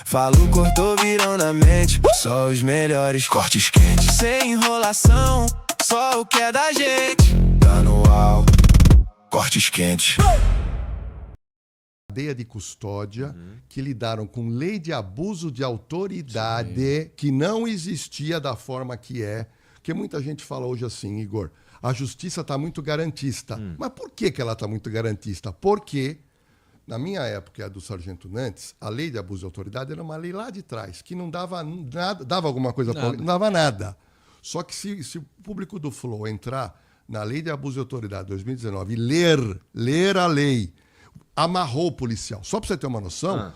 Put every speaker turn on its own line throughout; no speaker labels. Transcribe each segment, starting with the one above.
Falo, cortou, virão na mente. Só os melhores cortes quentes. Sem enrolação, só o que é da gente. Tá no au, cortes quentes.
Cadeia de custódia que lidaram com lei de abuso de autoridade que não existia da forma que é. Porque muita gente fala hoje assim, Igor, a justiça está muito garantista. Mas por que ela está muito garantista? Porque, na minha época, a do Sargento Nantes, a lei de abuso de autoridade era uma lei lá de trás, que não dava nada, dava alguma coisa, não dava nada. Só que se o público do Flow entrar na lei de abuso de autoridade 2019 e ler a lei, amarrou o policial. Só para você ter uma noção,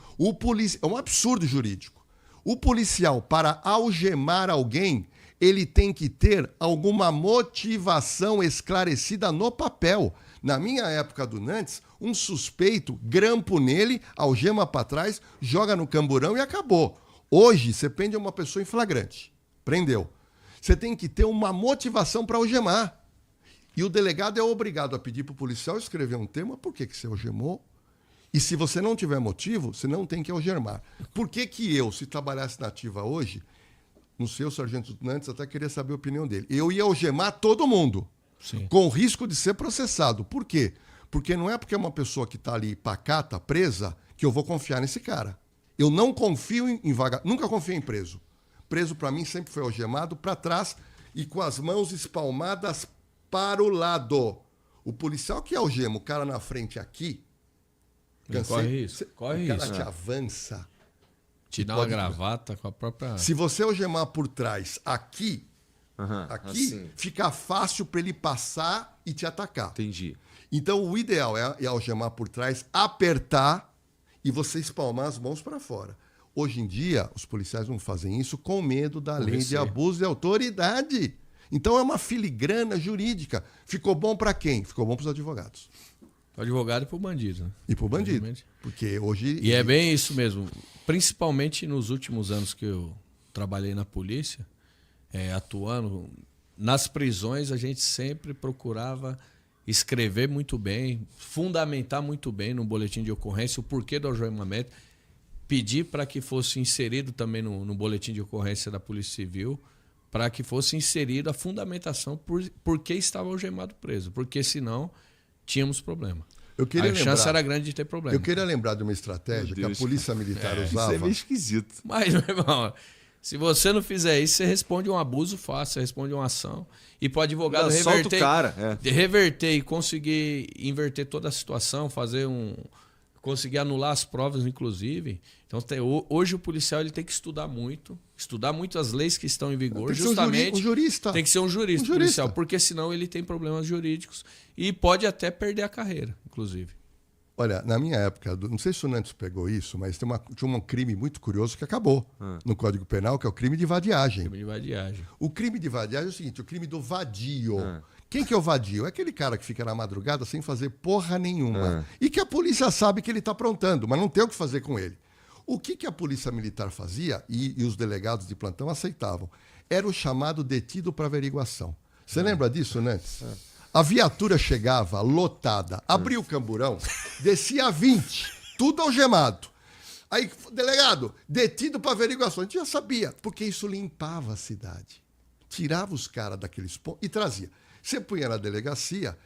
é um absurdo jurídico. O policial, para algemar alguém, ele tem que ter alguma motivação esclarecida no papel. Na minha época do Nantes, um suspeito, grampo nele, algema para trás, joga no camburão e acabou. Hoje, você prende uma pessoa em flagrante. Prendeu. Você tem que ter uma motivação para algemar. E o delegado é obrigado a pedir para o policial escrever um tema, por que você algemou? E se você não tiver motivo, você não tem que algemar. Por que eu, se trabalhasse na ativa hoje, no seu Sargento Nantes, até queria saber a opinião dele, eu ia algemar todo mundo, com risco de ser processado. Por quê? Porque não é porque é uma pessoa que está ali pacata, presa, que eu vou confiar nesse cara. Eu não confio em vagabundo, nunca confiei em preso. Preso, para mim, sempre foi algemado para trás e com as mãos espalmadas para o lado. O policial que algema o cara na frente aqui,
corre isso. Corre
o cara
isso.
te avança.
Te dá uma gravata com a própria...
Se você algemar por trás aqui,
assim.
fica fácil para ele passar e te atacar.
Entendi.
Então, o ideal é algemar por trás, apertar e você espalmar as mãos para fora. Hoje em dia, os policiais não fazem isso com medo da lei de abuso de autoridade. Então, é uma filigrana jurídica. Ficou bom para quem? Ficou bom para os advogados.
O advogado e pro bandido. Né?
E pro bandido. Porque hoje...
E é bem isso mesmo. Principalmente nos últimos anos que eu trabalhei na polícia, atuando nas prisões, a gente sempre procurava escrever muito bem, fundamentar muito bem no boletim de ocorrência o porquê do algemamento, pedir para que fosse inserido também no boletim de ocorrência da Polícia Civil, para que fosse inserida a fundamentação por que estava algemado preso, porque senão tínhamos problema. A chance era grande de ter problema.
Eu queria lembrar de uma estratégia que a polícia militar usava.
Isso é meio esquisito.
Mas, meu irmão, se você não fizer isso, você responde um abuso fácil, você responde uma ação. E para o advogado reverter, reverter e conseguir inverter toda a situação, conseguir anular as provas, inclusive. Então, hoje o policial ele tem que estudar muito as leis que estão em vigor.
Tem que
justamente
ser um jurista.
Tem que ser um jurista policial, porque senão ele tem problemas jurídicos e pode até perder a carreira, inclusive.
Olha, na minha época, não sei se o Nantes pegou isso, mas tinha um crime muito curioso que acabou no Código Penal, que é o crime de vadiagem.
Crime de vadiagem.
O crime de vadiagem é o seguinte, o crime do vadio. Quem que é o vadio? É aquele cara que fica na madrugada sem fazer porra nenhuma. E que a polícia sabe que ele está aprontando, mas não tem o que fazer com ele. O que a polícia militar fazia, e os delegados de plantão aceitavam, era o chamado detido para averiguação. Você lembra disso, Nantes? A viatura chegava lotada, abria o camburão, descia 20, tudo algemado. Aí, delegado, detido para averiguação. A gente já sabia, porque isso limpava a cidade. Tirava os caras daqueles pontos e trazia. Você punha na delegacia,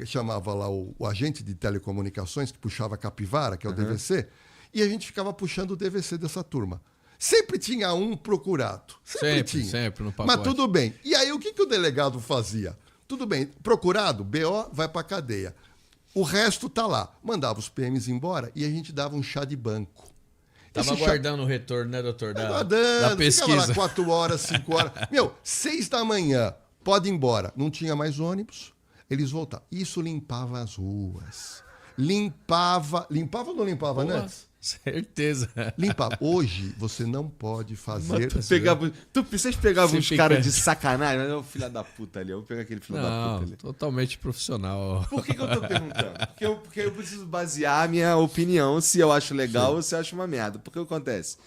chamava lá o agente de telecomunicações, que puxava a capivara, que é o DVC, e a gente ficava puxando o DVC dessa turma. Sempre tinha um procurado. Sempre
no pacote.
Mas tudo bem. E aí, o que o delegado fazia? Tudo bem, procurado, BO, vai para cadeia. O resto tá lá. Mandava os PMs embora e a gente dava um chá de banco.
Tava aguardando o retorno, né, doutor? Da pesquisa.
Ficava lá 4 horas, 5 horas. 6 da manhã, pode ir embora. Não tinha mais ônibus, eles voltavam. Isso limpava as ruas. Limpava ou não limpava, né?
Certeza.
Limpava. Hoje, você não pode fazer...
Vocês pegavam uns caras de sacanagem, mas é o filho da puta ali. Eu vou pegar aquele filho da puta ali.
Totalmente profissional.
Por que eu tô perguntando? Porque eu preciso basear a minha opinião se eu acho legal ou se eu acho uma merda. Porque o que acontece?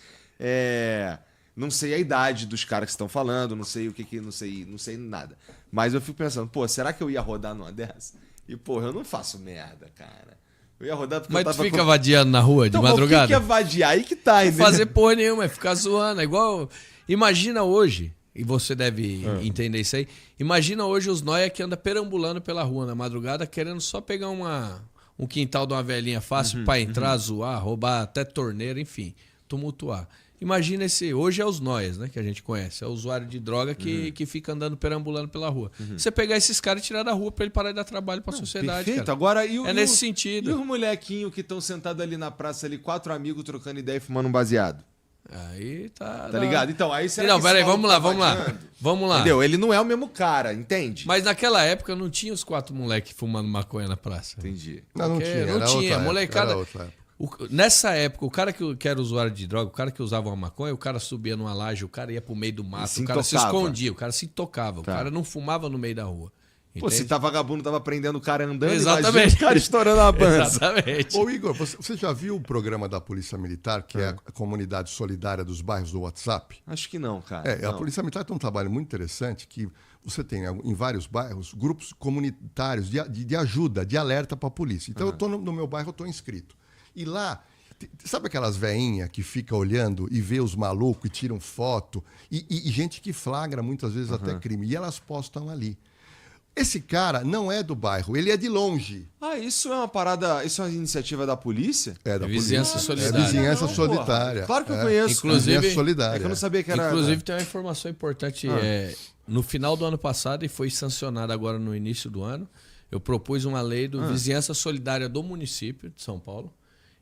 Não sei a idade dos caras que estão falando, não sei o que não sei nada. Mas eu fico pensando, será que eu ia rodar numa dessa? E, eu não faço merda, cara. Eu ia rodar porque
Mas
eu
tu
tava
fica vadiando na rua
Então,
de
mas
madrugada?
o que é vadiar? Aí que tá,
Não
entendeu?
fazer porra nenhuma, é ficar zoando. É igual. Imagina hoje, e você deve entender isso aí. Imagina hoje os nóia que anda perambulando pela rua na madrugada, querendo só pegar um quintal de uma velhinha fácil pra entrar, zoar, roubar até torneira, enfim, tumultuar. Imagina esse. Hoje é os nóias, né? Que a gente conhece. É o usuário de droga que fica andando perambulando pela rua. Você pegar esses caras e tirar da rua pra ele parar de dar trabalho pra sociedade.
Perfeito.
Cara.
Agora,
Nesse
E
sentido.
os molequinhos que estão sentados ali na praça, ali, 4 amigos trocando ideia e fumando um baseado?
Aí tá.
Tá ligado? Então, aí será
Não,
que
peraí,
esse
vamos lá,
maluco
vamos
tá
lá.
vadiando?
Vamos lá.
Entendeu? Ele não é o mesmo cara, entende?
Mas naquela época não tinha os 4 moleques fumando maconha na praça.
Entendi.
Não
Porque
tinha.
não
Era
tinha,
outra época,
molecada-
era outra época.
Nessa época, o cara que era usuário de droga, o cara que usava uma maconha, o cara subia numa laje, o cara ia pro meio do mato,
se
o cara se
intocava.
escondia, o cara se tocava, o
Tá.
cara não fumava no meio da rua.
Pô, se
Entende?
tá vagabundo, tava prendendo o cara andando,
Exatamente.
imagina o cara estourando a bança.
Exatamente.
Ô Igor, você já viu o programa da Polícia Militar, que é a comunidade solidária dos bairros do WhatsApp?
Acho que não, cara.
É, a
Não.
Polícia Militar tem um trabalho muito interessante que você tem em vários bairros grupos comunitários de ajuda, de alerta para a polícia. Então eu tô no meu bairro, eu tô inscrito. E lá, sabe aquelas veinhas que fica olhando e vê os malucos e tiram foto? E gente que flagra muitas vezes até crime. E elas postam ali. Esse cara não é do bairro, ele é de longe.
Ah, isso é uma parada, isso é uma iniciativa da polícia?
É da
Vizinhança
polícia.
solidária.
É vizinhança
Não,
solitária.
porra. Claro que eu
É.
conheço.
Inclusive-
Vizinhança solidária.
É que eu não sabia que era...
Inclusive, tem uma informação importante. No final do ano passado, e foi sancionada agora no início do ano, eu propus uma lei do Vizinhança Solidária do município de São Paulo.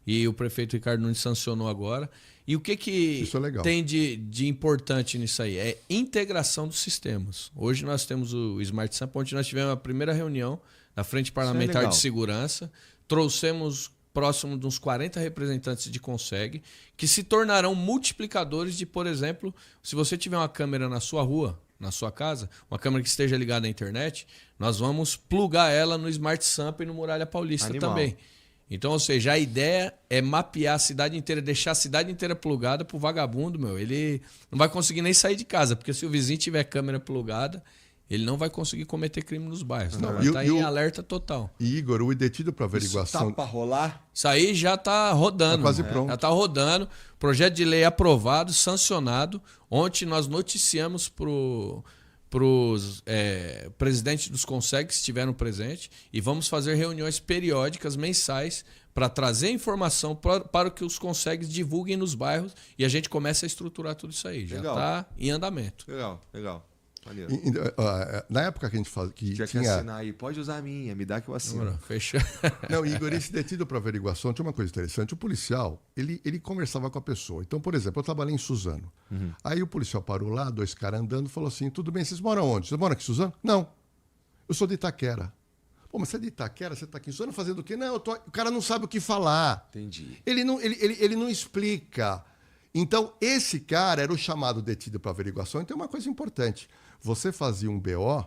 E o prefeito Ricardo Nunes sancionou agora. E o que
Isso é legal.
tem de importante nisso aí? É integração dos sistemas. Hoje nós temos o Smart Sampa, onde nós tivemos a primeira reunião da Frente Parlamentar
legal.
de Segurança. Trouxemos próximo de uns 40 representantes de Conseg, que se tornarão multiplicadores de, por exemplo, se você tiver uma câmera na sua rua, na sua casa, uma câmera que esteja ligada à internet, nós vamos plugar ela no Smart Sampa e no Muralha Paulista
Animal.
também. Então, ou seja, a ideia é mapear a cidade inteira, deixar a cidade inteira plugada pro vagabundo, meu. Ele não vai conseguir nem sair de casa, porque se o vizinho tiver câmera plugada, ele não vai conseguir cometer crime nos bairros. Não, vai
e o-
estar
e
em
o-
alerta total.
E Igor, o detido para
Isso tá
averiguação.
pra rolar?
Isso aí já está rodando.
Tá quase
né?
pronto.
Já está rodando. Projeto de lei aprovado, sancionado. Ontem nós noticiamos para os presidentes dos Conseg que estiveram presentes e vamos fazer reuniões periódicas, mensais, para trazer informação para que os Consegs divulguem nos bairros e a gente comece a estruturar tudo isso aí. Já
Legal.
está em andamento.
Legal, legal. Maneiro.
Na época que a gente fazia.
Tinha que assinar aí. Pode usar a minha, me dá que eu assino.
Demorou. Fechou.
Não, Igor, esse detido para averiguação tinha uma coisa interessante. O policial, ele conversava com a pessoa. Então, por exemplo, eu trabalhei em Suzano. Aí o policial parou lá, 2 caras andando, falou assim: tudo bem, vocês moram onde? Vocês moram aqui em Suzano? Não. Eu sou de Itaquera. Pô, mas você é de Itaquera? Você está aqui em Suzano fazendo o quê? Não, o cara não sabe o que falar.
Entendi.
Ele não explica. Então, esse cara era o chamado detido para averiguação. Então, é uma coisa importante. Você fazia um BO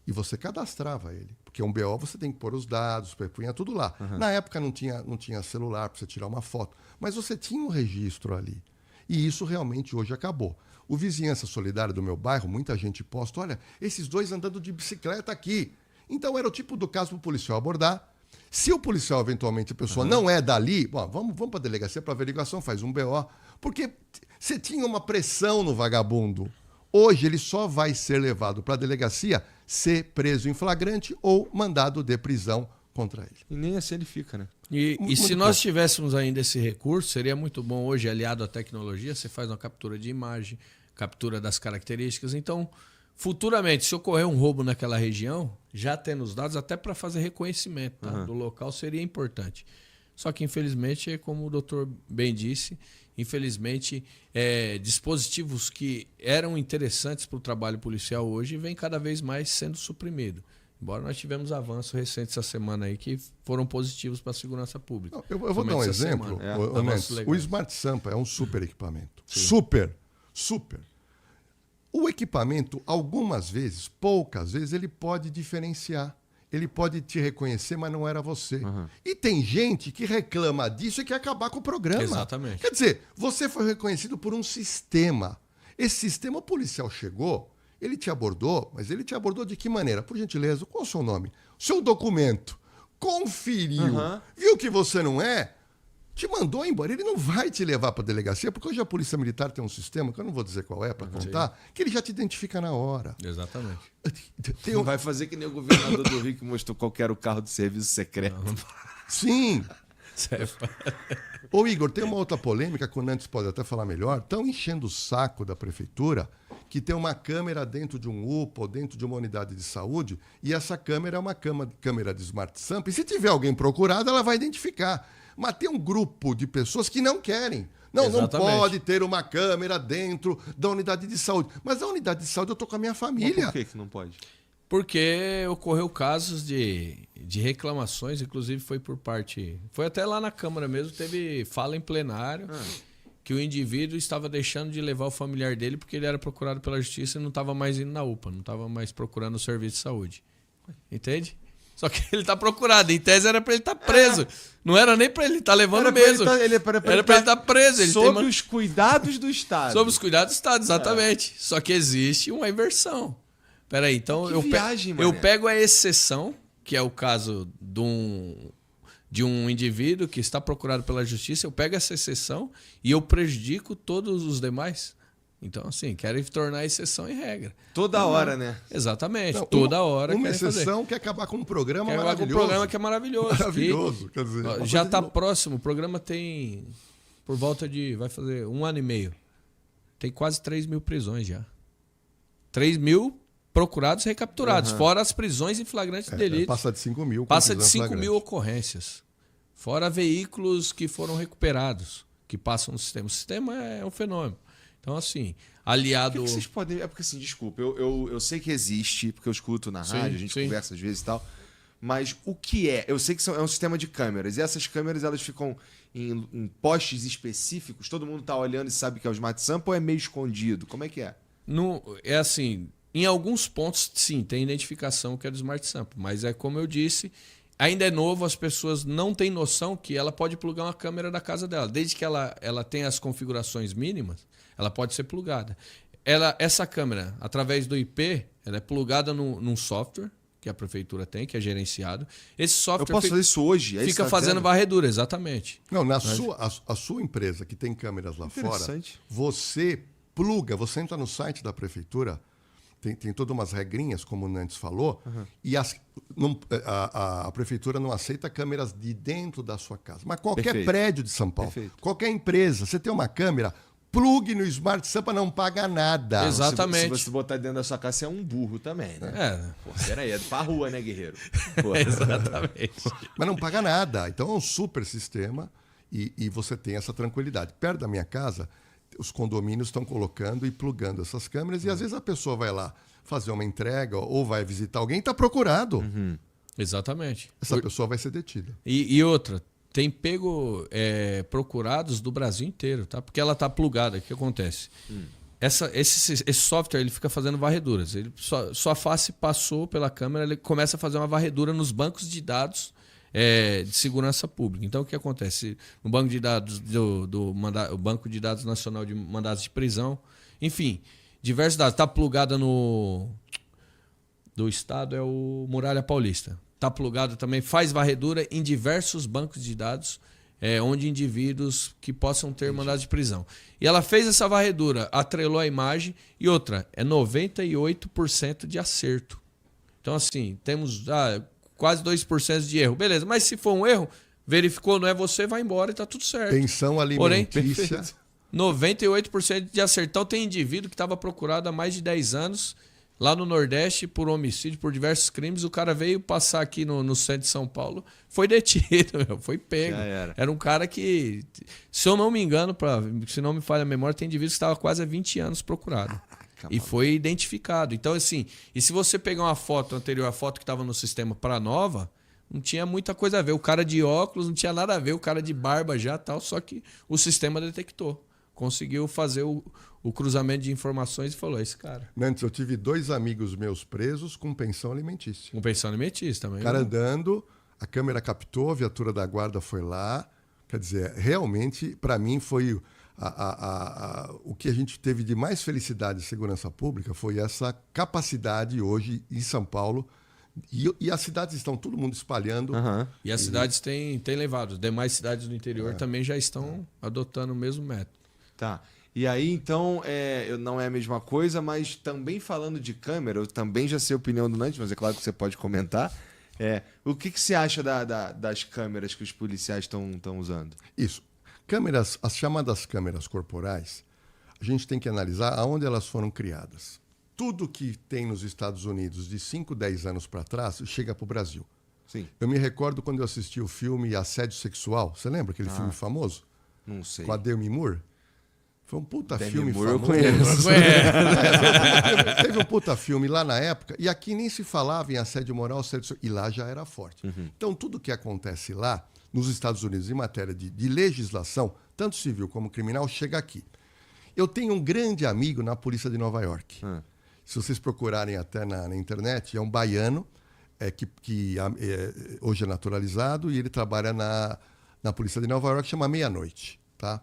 e você cadastrava ele. Porque um BO você tem que pôr os dados, punha tudo lá. Na época não tinha celular para você tirar uma foto. Mas você tinha um registro ali. E isso realmente hoje acabou. O Vizinhança Solidária do meu bairro, muita gente posta, olha, esses 2 andando de bicicleta aqui. Então, era o tipo do caso para o policial abordar. Se o policial, eventualmente, a pessoa não é dali, bom, vamos para a delegacia para averiguação, faz um BO. Porque você tinha uma pressão no vagabundo. Hoje ele só vai ser levado para a delegacia ser preso em flagrante ou mandado de prisão contra ele.
E nem assim ele fica, né?
E
Muito
se nós
pouco.
tivéssemos ainda esse recurso, seria muito bom hoje, aliado à tecnologia, você faz uma captura de imagem, captura das características. Então, futuramente, se ocorrer um roubo naquela região, já tendo os dados, até para fazer reconhecimento do local, seria importante. Só que, infelizmente, como o doutor bem disse, infelizmente, dispositivos que eram interessantes para o trabalho policial hoje vêm cada vez mais sendo suprimidos. Embora nós tivemos avanços recentes essa semana aí que foram positivos para a segurança pública.
Não, eu vou dar um
Somente essa
exemplo.
semana.
ô,
Avanços
Mendes. O
legais.
Smart Sampa é um super equipamento. Super. O equipamento, algumas vezes, poucas vezes, ele pode diferenciar. Ele pode te reconhecer, mas não era você. E tem gente que reclama disso e quer acabar com o programa.
Exatamente.
Quer dizer, você foi reconhecido por um sistema. Esse sistema, o policial chegou, ele te abordou, mas ele te abordou de que maneira? Por gentileza, qual é o seu nome? Seu documento. conferiu,
Aham.
viu que você não é, te mandou embora. Ele não vai te levar para delegacia, porque hoje a Polícia Militar tem um sistema, que eu não vou dizer qual é para contar, que ele já te identifica na hora.
Exatamente.
Tem
Não
um-
vai fazer que nem o governador do Rio que mostrou qual que era o carro do serviço secreto.
Sim.
Certo.
Ô Igor, tem uma outra polêmica que o Nantes pode até falar melhor. Estão enchendo o saco da prefeitura que tem uma câmera dentro de um UPA ou dentro de uma unidade de saúde e essa câmera é uma câmera de Smart Sample. E se tiver alguém procurado, ela vai identificar. Mas tem um grupo de pessoas que não querem. Não
Exatamente.
pode ter uma câmera dentro da unidade de saúde. Mas a unidade de saúde eu tô com a minha
Mas
família.
por que não pode?
Porque ocorreu casos de reclamações, inclusive foi por parte... Foi até lá na Câmara mesmo, teve fala em plenário que o indivíduo estava deixando de levar o familiar dele porque ele era procurado pela justiça e não estava mais indo na UPA, não estava mais procurando o serviço de saúde. Entende? Só que ele está procurado. Em tese era para ele estar preso. Não era nem para ele estar levando
Era pra ele
mesmo.
tá- ele-
era para ele estar preso. Ele
Sob
tem
os cuidados do Estado.
Sob os cuidados do Estado, exatamente. Só que existe uma inversão. Peraí, então
Que
eu,
viagem,
eu
mané.
pego a exceção, que é o caso de um indivíduo que está procurado pela justiça, eu pego essa exceção e eu prejudico todos os demais. Então, assim, querem tornar a exceção em regra.
Toda hora, né?
Exatamente,
Não,
toda hora
Uma
querem fazer.
exceção quer acabar com um programa
Quer acabar com um
maravilhoso.
programa que é maravilhoso.
Maravilhoso. Quer dizer,
que,
uma
já
coisa
está
de-
próximo, o programa tem por volta de, vai fazer 1 ano e meio. Tem quase 3 mil prisões já. 3 mil procurados e recapturados, fora as prisões em flagrante delito.
Passa de 5 mil. com
Passa de
prisão
5
flagrante.
mil ocorrências. Fora veículos que foram recuperados, que passam no sistema. O sistema é um fenômeno. Então, assim,
Por
aliado...
que vocês podem. É porque assim, desculpa, eu sei que existe, porque eu escuto na rádio, a gente
sim.
conversa às vezes e tal. Mas o que é? Eu sei que é um sistema de câmeras. E essas câmeras elas ficam em postes específicos. Todo mundo tá olhando e sabe que é o Smart Sample ou é meio escondido? Como é que é?
É assim, em alguns pontos, sim, tem identificação que é do Smart Sample. Mas é como eu disse, ainda é novo, as pessoas não têm noção que ela pode plugar uma câmera da casa dela. Desde que ela tenha as configurações mínimas, ela pode ser plugada. Essa câmera, através do IP, ela é plugada num software que a prefeitura tem, que é gerenciado. Esse
Eu
software
posso fazer isso hoje? É isso que
fica
tá
fazendo
dizendo?
varredura, exatamente.
Não, a sua empresa que tem câmeras lá fora,
Interessante.
você pluga, você entra no site da prefeitura, tem todas umas regrinhas, como o Nantes falou, e a prefeitura não aceita câmeras de dentro da sua casa. Mas qualquer
Perfeito.
prédio de São Paulo,
Perfeito.
qualquer empresa, você tem uma câmera, plugue no Smart Sampa, não paga nada.
Exato. Exatamente.
Se você botar dentro da sua casa, você é um burro também, né?
É,
Pô, peraí, é pra rua, né, guerreiro? Pô,
exatamente.
Mas não paga nada. Então é um super sistema e você tem essa tranquilidade. Perto da minha casa, os condomínios estão colocando e plugando essas câmeras e às vezes a pessoa vai lá fazer uma entrega ou vai visitar alguém e está procurado.
Exatamente.
Essa pessoa vai ser detida.
E outra, tem pego procurados do Brasil inteiro, tá? Porque ela tá plugada. O que acontece? Esse software ele fica fazendo varreduras. Sua face passou pela câmera, ele começa a fazer uma varredura nos bancos de dados de segurança pública. Então, o que acontece? No banco de dados o Banco de Dados Nacional de Mandados de Prisão, enfim, diversos dados. Está plugada do Estado, é o Muralha Paulista. Está plugado também, faz varredura em diversos bancos de dados, onde indivíduos que possam ter mandado de prisão. E ela fez essa varredura, atrelou a imagem e outra, é 98% de acerto. Então, assim, temos quase 2% de erro. Beleza, mas se for um erro, verificou, não é você, vai embora e está tudo certo.
Pensão alimentícia.
Porém, 98% de acerto. Então, tem indivíduo que estava procurado há mais de 10 anos, lá no Nordeste, por homicídio, por diversos crimes. O cara veio passar aqui no centro de São Paulo, foi detido, foi pego.
Já era.
Era um cara que, se eu não me engano, se não me falha a memória, tem indivíduo que estava quase há 20 anos procurado.
Caraca,
E foi identificado. Então, assim, e se você pegar uma foto anterior à foto que estava no sistema para nova, não tinha muita coisa a ver. O cara de óculos não tinha nada a ver, o cara de barba já tal, só que o sistema detectou. Conseguiu fazer o cruzamento de informações e falou: esse cara.
Nantes, eu tive 2 amigos meus presos com pensão alimentícia.
Um pensão alimentício também.
O cara andando, a câmera captou, a viatura da guarda foi lá. Quer dizer, realmente, para mim, foi o que a gente teve de mais felicidade em segurança pública foi essa capacidade hoje em São Paulo E as cidades estão todo mundo espalhando.
E as cidades têm levado. As demais cidades do interior também já estão adotando o mesmo método.
Tá. E aí, então, não é a mesma coisa, mas também falando de câmera, eu também já sei a opinião do Nantes, mas é claro que você pode comentar. O que você acha das câmeras que os policiais estão usando?
Isso. As chamadas câmeras corporais, a gente tem que analisar aonde elas foram criadas. Tudo que tem nos Estados Unidos de 5, 10 anos para trás chega para o Brasil.
Sim.
Eu me recordo quando eu assisti o filme Assédio Sexual. Você lembra aquele filme famoso?
Não sei.
Com a Demi Moore? Foi um puta filme
Moore
famoso.
eu conheço.
Teve um puta filme lá na época, e aqui nem se falava em assédio moral, e lá já era forte. Então, tudo que acontece lá, nos Estados Unidos, em matéria de legislação, tanto civil como criminal, chega aqui. Eu tenho um grande amigo na polícia de Nova York. Se vocês procurarem até na internet, é um baiano que hoje é naturalizado, e ele trabalha na polícia de Nova York, chama Meia-Noite, tá?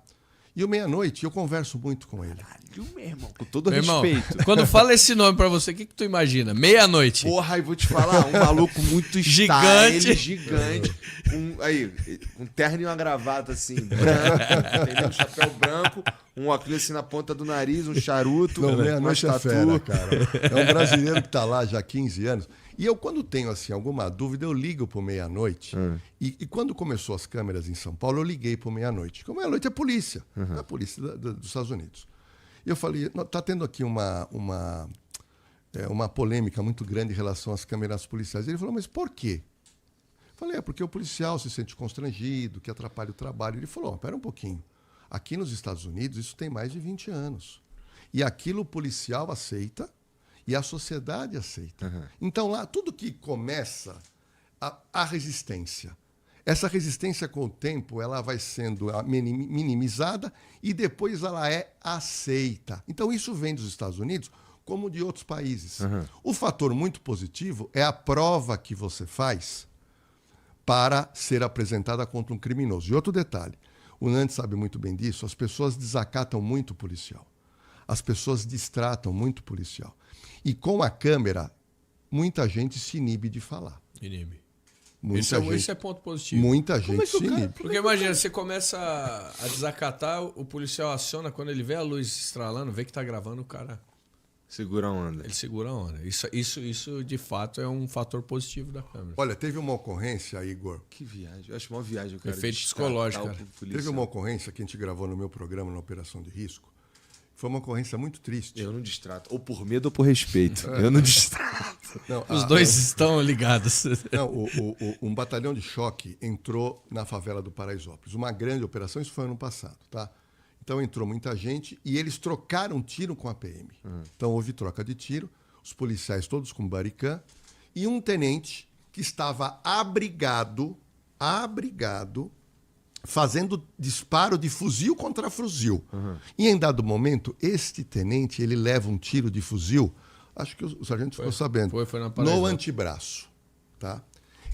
E o Meia-Noite, eu converso muito com ele.
Caralho, meu irmão, com todo
Meu irmão,
respeito.
quando fala esse nome pra você, o que tu imagina? Meia-noite.
Porra, e vou te falar, um maluco muito
Gigante.
gigante, um terno e uma gravata assim, branco, entendeu? Um chapéu branco, um óculos assim na ponta do nariz, um charuto,
Não,
uma
Meia-Noite é
tatu.
fera, cara. É um brasileiro que está lá já há 15 anos. E eu, quando tenho assim, alguma dúvida, eu ligo pro Meia-Noite. E quando começou as câmeras em São Paulo, eu liguei pro Meia-Noite. Porque o Meia-Noite é polícia. É a polícia dos Estados Unidos. E eu falei, está tendo aqui uma polêmica muito grande em relação às câmeras policiais. Ele falou, mas por quê? Eu falei, porque o policial se sente constrangido, que atrapalha o trabalho. Ele falou, espera um pouquinho. Aqui nos Estados Unidos, isso tem mais de 20 anos. E aquilo o policial aceita e a sociedade aceita. Então, lá, tudo que começa, a resistência. Essa resistência, com o tempo, ela vai sendo minimizada e depois ela é aceita. Então, isso vem dos Estados Unidos como de outros países. O fator muito positivo é a prova que você faz para ser apresentada contra um criminoso. E outro detalhe, o Nantes sabe muito bem disso, as pessoas desacatam muito o policial. As pessoas distratam muito o policial. E com a câmera, muita gente se inibe de falar.
Inibe.
Muita gente,
Esse é ponto positivo.
muita gente se inibe.
Porque imagina, você começa a desacatar, o policial aciona, quando ele vê a luz estralando, vê que tá gravando, o cara...
Segura a onda.
Ele segura a onda. Isso de fato, é um fator positivo da câmera.
Olha, teve uma ocorrência, Igor.
Que viagem. Eu acho uma viagem, cara.
Efeito psicológico, cara.
Teve uma ocorrência que a gente gravou no meu programa, na Operação de Risco. Foi uma ocorrência muito triste.
Eu não distrato. Ou por medo ou por respeito. Eu não distrato.
Não,
Os dois estão ligados.
Não, um batalhão de choque entrou na favela do Paraisópolis. Uma grande operação, isso foi ano passado, tá? Então entrou muita gente e eles trocaram tiro com a PM. Então houve troca de tiro, os policiais todos com baricã e um tenente que estava abrigado, fazendo disparo de fuzil contra fuzil. E em dado momento, este tenente, ele leva um tiro de fuzil, acho que o sargento ficou sabendo,
foi na
no antebraço. Tá?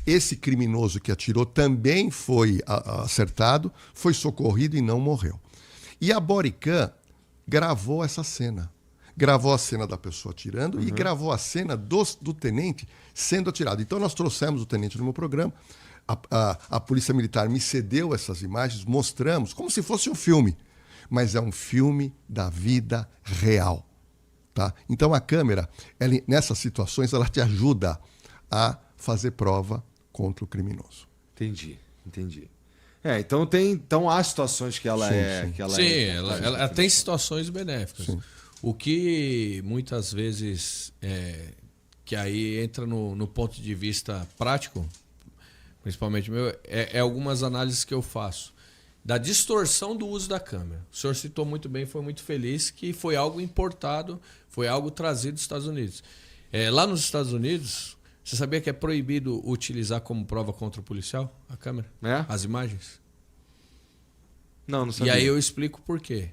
Esse criminoso que atirou também foi acertado, foi socorrido e não morreu. E a bodycam gravou essa cena. Gravou a cena da pessoa atirando e gravou a cena do tenente sendo atirado. Então nós trouxemos o tenente no meu programa, a Polícia Militar me cedeu essas imagens, mostramos como se fosse um filme, mas é um filme da vida real. Tá? Então a câmera, nessas situações, ela te ajuda a fazer prova contra o criminoso.
Entendi. Então há situações que ela
ela tem situações benéficas.
Sim.
O que muitas vezes, que aí entra no ponto de vista prático, principalmente meu, é algumas análises que eu faço da distorção do uso da câmera. O senhor citou muito bem, foi muito feliz, que foi algo importado, foi algo trazido dos Estados Unidos. Lá nos Estados Unidos, você sabia que é proibido utilizar como prova contra o policial a câmera? As imagens?
Não sabia.
E aí eu explico por quê.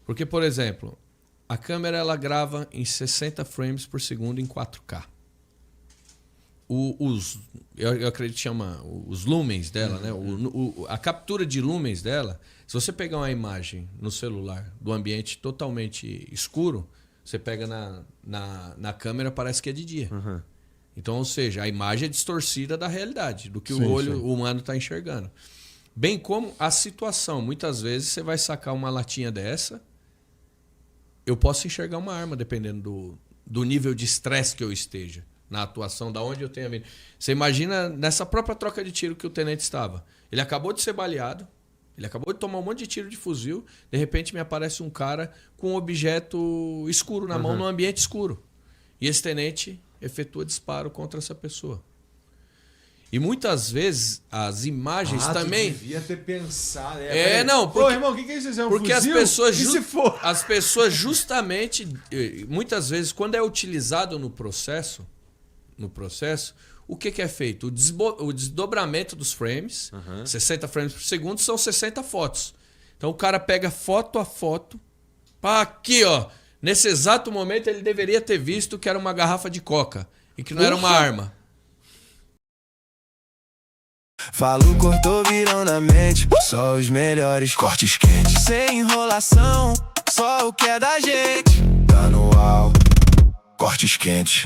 Porque, por exemplo, a câmera ela grava em 60 frames por segundo em 4K. Eu acredito que chama os lumens dela, né? A captura de lumens dela, se você pegar uma imagem no celular do ambiente totalmente escuro, você pega na câmera, parece que é de dia. Então, ou seja, a imagem é distorcida da realidade, do que
Sim,
o olho
sim.
humano está enxergando. Bem como a situação. Muitas vezes você vai sacar uma latinha dessa, eu posso enxergar uma arma, dependendo do nível de estresse que eu esteja, na atuação, da onde eu tenho vindo. Você imagina nessa própria troca de tiro que o tenente estava. Ele acabou de ser baleado, ele acabou de tomar um monte de tiro de fuzil, de repente me aparece um cara com um objeto escuro na mão, num ambiente escuro. E esse tenente efetua disparo contra essa pessoa. E muitas vezes as imagens também...
Tu devia ter pensado.
Não,
Pô,
porque,
irmão, o que é isso? É um
porque as
fuzil?
pessoas,
E se for?
as pessoas justamente, muitas vezes, quando é utilizado no processo, o que é feito? O desdobramento dos frames, 60 frames por segundo, são 60 fotos. Então o cara pega foto a foto, aqui, ó. Nesse exato momento ele deveria ter visto que era uma garrafa de coca e que não era uma arma.
Falo, cortou, virão na mente. Só os melhores cortes quentes. Sem enrolação, só o que é da gente. Tá no au, cortes quentes.